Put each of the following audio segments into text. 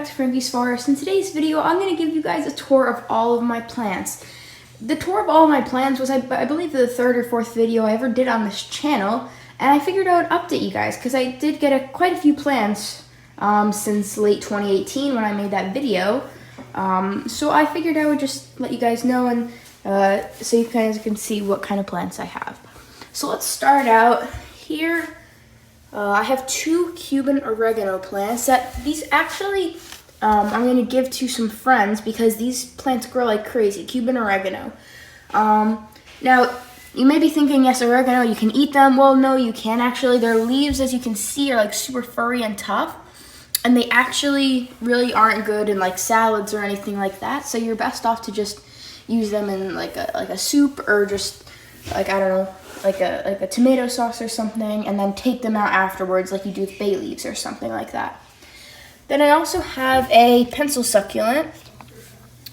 back to Frankie's Forest. In today's video, I'm going to give you guys a tour of all of my plants. The tour of all of my plants was, I believe, the third or fourth video I ever did on this channel, and I figured I would update you guys because I did get quite a few plants since late 2018 when I made that video. So I figured I would just let you guys know, and so you guys can see what kind of plants I have. So let's start out here. I have two Cuban Oregano plants that these actually I'm going to give to some friends because these plants grow like crazy. Cuban Oregano. Now, you may be thinking, yes, oregano, you can eat them. Well, no, you can't actually. Their leaves, as you can see, are like super furry and tough. And they actually really aren't good in like salads or anything like that. So you're best off to just use them in like a soup or just like, I don't know, like a tomato sauce or something, and then take them out afterwards like you do with bay leaves or something like that. Then I also have a pencil succulent,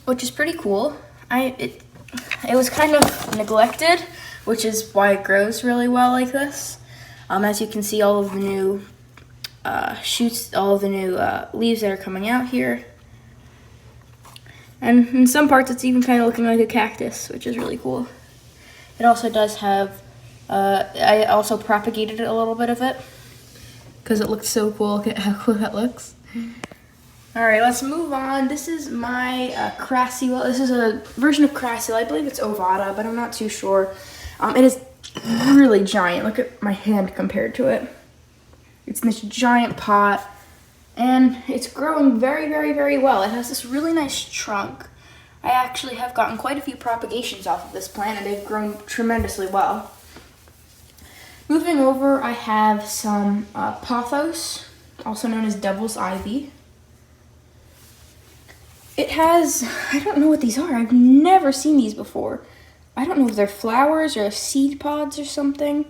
which is pretty cool. It was kind of neglected, which is why it grows really well like this. As you can see, all of the new shoots, all of the new leaves that are coming out here. And in some parts, it's even kind of looking like a cactus, which is really cool. It also does have, I also propagated a little bit of it because it looks so cool. Look at how cool that looks. All right, let's move on. This is my Crassula. This is a version of Crassula. I believe it's ovata, but I'm not too sure. It is really giant. Look at my hand compared to it. It's in this giant pot, and it's growing very, very, very well. It has this really nice trunk. I actually have gotten quite a few propagations off of this plant, and they've grown tremendously well. Moving over, I have some pothos, also known as devil's ivy. It has, I don't know what these are. I've never seen these before. I don't know if they're flowers or seed pods or something,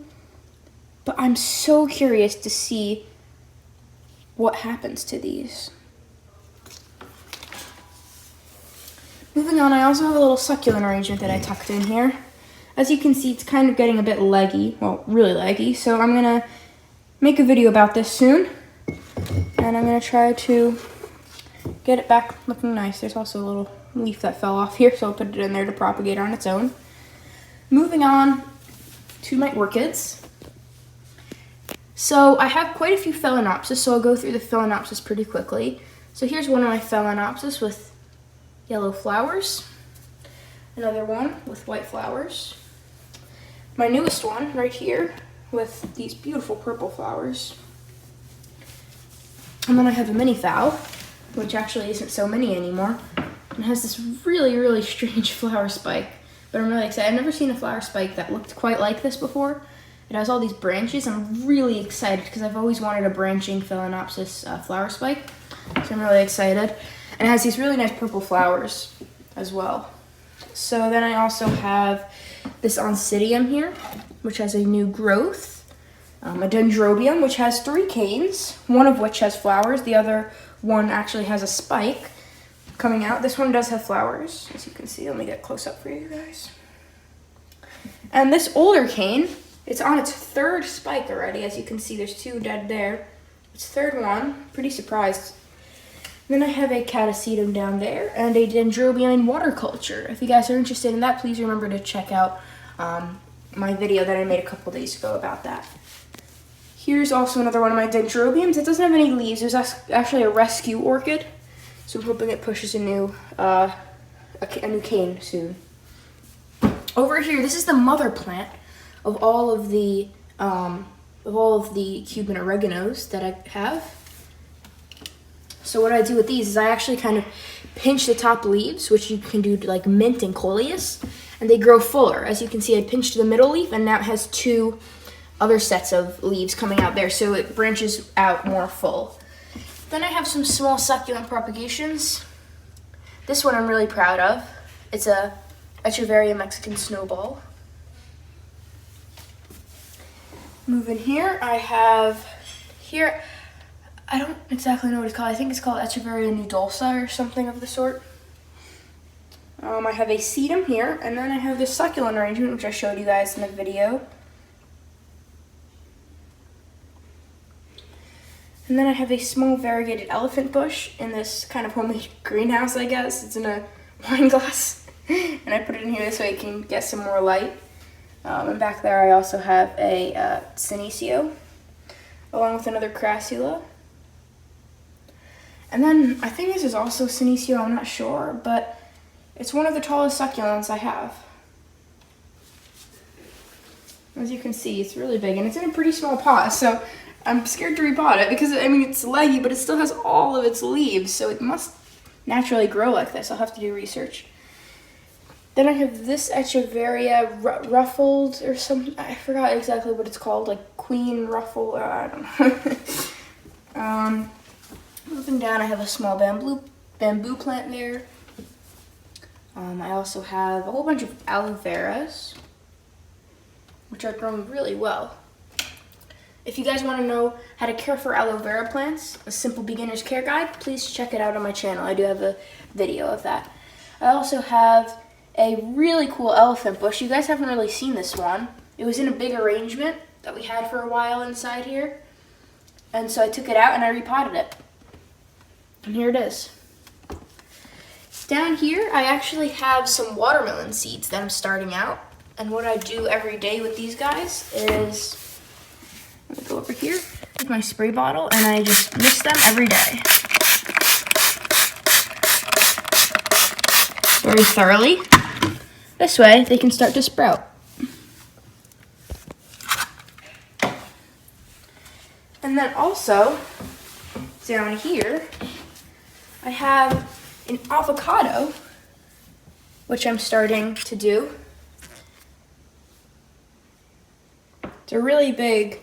but I'm so curious to see what happens to these. Moving on, I also have a little succulent arrangement that I tucked in here. As you can see, it's kind of getting a bit leggy, well, really leggy, so I'm gonna make a video about this soon, and I'm gonna try to get it back looking nice. There's also a little leaf that fell off here, so I'll put it in there to propagate on its own. Moving on to my orchids. So I have quite a few Phalaenopsis, so I'll go through the Phalaenopsis pretty quickly. So here's one of my Phalaenopsis with yellow flowers. Another one with white flowers. My newest one right here with these beautiful purple flowers. And then I have a mini phal, which actually isn't so mini anymore. And has this really, really strange flower spike. But I'm really excited. I've never seen a flower spike that looked quite like this before. It has all these branches. I'm really excited because I've always wanted a branching Phalaenopsis flower spike. So I'm really excited. And it has these really nice purple flowers as well. So then I also have this Oncidium here, which has a new growth. A Dendrobium, which has 3 canes, one of which has flowers. The other one actually has a spike coming out. This one does have flowers, as you can see. Let me get close up for you guys. And this older cane, it's on its 3rd spike already. As you can see, there's 2 dead there. Its 3rd one, pretty surprised. Then I have a Catasetum down there and a Dendrobium in water culture. If you guys are interested in that, please remember to check out my video that I made a couple days ago about that. Here's also another one of my Dendrobiums. It doesn't have any leaves. There's actually a rescue orchid, so I'm hoping it pushes a new cane soon. Over here, this is the mother plant of all of the Cuban oreganos that I have. So what I do with these is I actually kind of pinch the top leaves, which you can do like mint and coleus, and they grow fuller. As you can see, I pinched the middle leaf, and now it has 2 other sets of leaves coming out there, so it branches out more full. Then I have some small succulent propagations. This one I'm really proud of. It's a Echeveria Mexican Snowball. Moving here, I have here, I don't exactly know what it's called. I think it's called Echeveria nudulsa or something of the sort. I have a sedum here, and then I have this succulent arrangement, which I showed you guys in the video. And then I have a small variegated elephant bush in this kind of homemade greenhouse, I guess. It's in a wine glass. And I put it in here so it can get some more light. And back there I also have a senecio, along with another crassula. And then I think this is also senecio, I'm not sure, but it's one of the tallest succulents I have. As you can see, it's really big, and it's in a pretty small pot, so I'm scared to repot it because, I mean, it's leggy, but it still has all of its leaves, so it must naturally grow like this. I'll have to do research. Then I have this Echeveria ruffled or something. I forgot exactly what it's called, like queen ruffle, or I don't know. Moving down, I have a small bamboo plant there. I also have a whole bunch of aloe veras, which are growing really well. If you guys want to know how to care for aloe vera plants, a simple beginner's care guide, please check it out on my channel. I do have a video of that. I also have a really cool elephant bush. You guys haven't really seen this one. It was in a big arrangement that we had for a while inside here. And so I took it out and I repotted it. And here it is. Down here, I actually have some watermelon seeds that I'm starting out. And what I do every day with these guys is, let me go over here with my spray bottle and I just mix them every day. Very thoroughly. This way, they can start to sprout. And then also, down here, I have an avocado, which I'm starting to do. It's a really big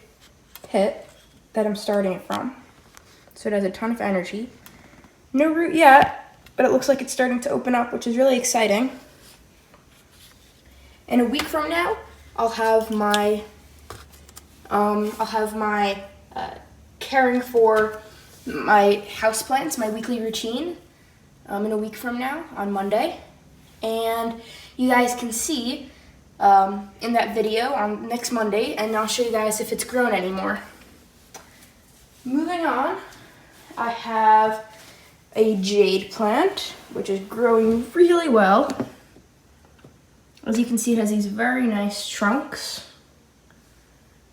pit that I'm starting it from. So it has a ton of energy. No root yet, but it looks like it's starting to open up, which is really exciting. In a week from now, I'll have my caring for my houseplants, my weekly routine, in a week from now on Monday. And you guys can see in that video on next Monday, and I'll show you guys if it's grown anymore. Moving on, I have a jade plant, which is growing really well. As you can see, it has these very nice trunks,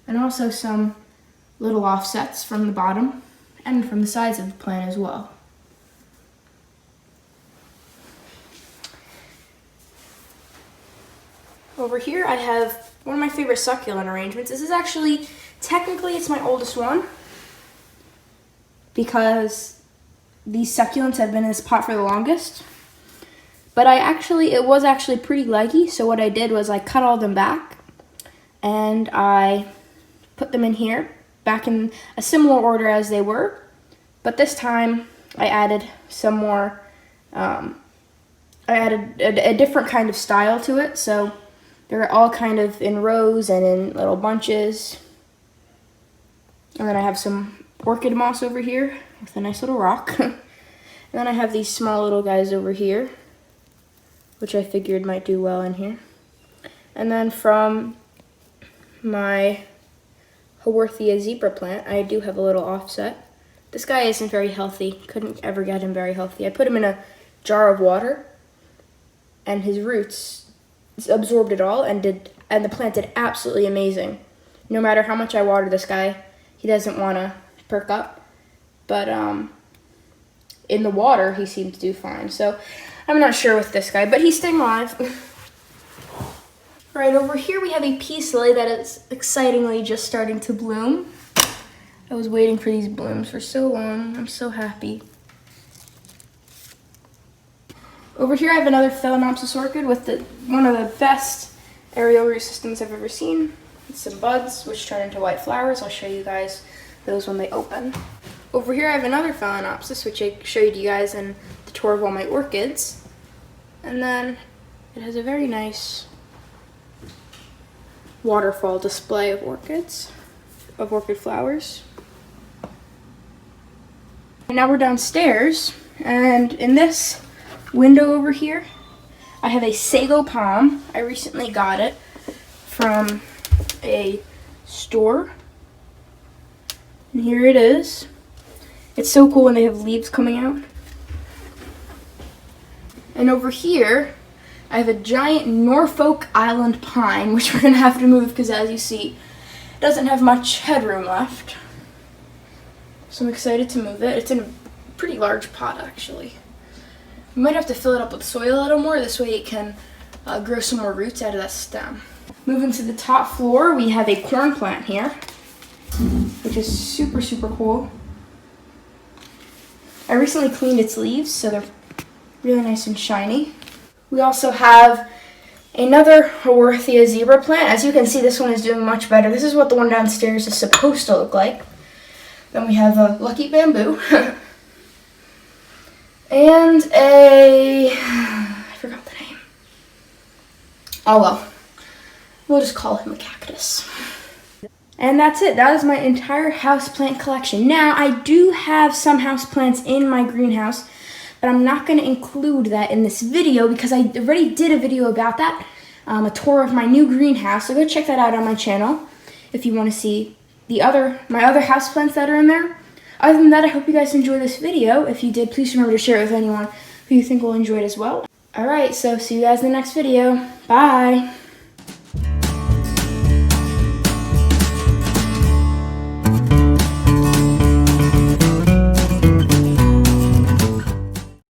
and also some little offsets from the bottom and from the sides of the plant as well. Over here I have one of my favorite succulent arrangements. This is actually, technically it's my oldest one because these succulents have been in this pot for the longest. But it was actually pretty leggy, so what I did was I cut all them back and I put them in here, back in a similar order as they were. But this time I added some more, I added a different kind of style to it, so they're all kind of in rows and in little bunches. And then I have some orchid moss over here with a nice little rock. And then I have these small little guys over here, which I figured might do well in here. And then from my Haworthia zebra plant, I do have a little offset. This guy isn't very healthy. Couldn't ever get him very healthy. I put him in a jar of water, and his roots absorbed it all, and the plant did absolutely amazing. No matter how much I water this guy, he doesn't want to perk up. But in the water, he seemed to do fine. So I'm not sure with this guy, but he's staying alive. Right over here, we have a peace lily that is excitingly just starting to bloom. I was waiting for these blooms for so long. I'm so happy. Over here, I have another Phalaenopsis orchid with one of the best aerial root systems I've ever seen. It's some buds, which turn into white flowers. I'll show you guys those when they open. Over here, I have another Phalaenopsis, which I showed you guys in the tour of all my orchids. And then it has a very nice waterfall display of orchids, of orchid flowers. And now we're downstairs, and in this window over here, I have a Sago Palm. I recently got it from a store. And here it is. It's so cool when they have leaves coming out. And over here, I have a giant Norfolk Island pine, which we're going to have to move because, as you see, it doesn't have much headroom left. So I'm excited to move it. It's in a pretty large pot, actually. We might have to fill it up with soil a little more. This way it can grow some more roots out of that stem. Moving to the top floor, we have a corn plant here, which is super, super cool. I recently cleaned its leaves, so they're really nice and shiny. We also have another Haworthia zebra plant. As you can see, this one is doing much better. This is what the one downstairs is supposed to look like. Then we have a lucky bamboo. And I forgot the name. Oh well, we'll just call him a cactus. And that's it. That is my entire houseplant collection. Now, I do have some houseplants in my greenhouse, but I'm not going to include that in this video because I already did a video about that, a tour of my new greenhouse. So go check that out on my channel if you want to see my other houseplants that are in there. Other than that, I hope you guys enjoyed this video. If you did, please remember to share it with anyone who you think will enjoy it as well. Alright, so see you guys in the next video. Bye!